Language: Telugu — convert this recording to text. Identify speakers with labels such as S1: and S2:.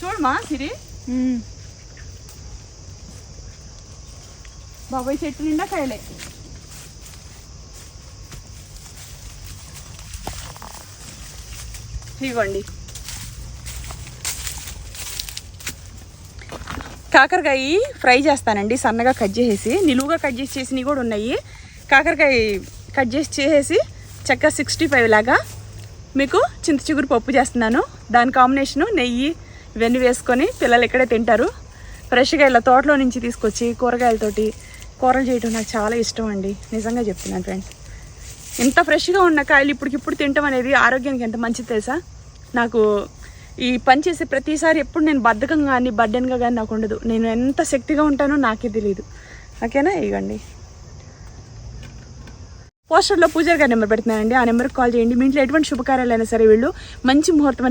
S1: చూడమా సిరి బాబాయ్ చెట్టు నిండా కాయలే. ఇవ్వండి కాకరకాయ ఫ్రై చేస్తానండి, సన్నగా కట్ చేసేసి. నిలువుగా కట్ చేసినవి కూడా ఉన్నాయి. కాకరకాయ కట్ చేసేసి చక్కగా 65 లాగా మీకు చింత చిగురు పప్పు చేస్తున్నాను. దాని కాంబినేషను నెయ్యి ఇవన్నీ వేసుకొని పిల్లలు ఇక్కడే తింటారు. ఫ్రెష్గా ఇలా తోటలో నుంచి తీసుకొచ్చి కూరగాయలతోటి కూరలు చేయడం నాకు చాలా ఇష్టం అండి, నిజంగా చెప్తున్నాను ఫ్రెండ్స్. ఇంత ఫ్రెష్గా ఉన్న కాయలు ఇప్పటికిప్పుడు తినటం అనేది ఆరోగ్యానికి ఎంత మంచిది తెలుసా. నాకు ఈ పని చేసే ప్రతిసారి ఎప్పుడు నేను బద్ధకంగా కానీ బర్డెన్గా కానీ నాకు ఉండదు. నేను ఎంత శక్తిగా ఉంటానో నాకే తెలియదు. ఓకేనా, ఇవ్వండి. పోస్టర్లో పూజారి గారి నెంబర్ పెడుతున్నానండి, ఆ నెంబర్కి కాల్ చేయండి. మీ ఇంట్లో ఎటువంటి శుభకార్యాలైనా సరే వీళ్ళు మంచి ముహూర్తం అని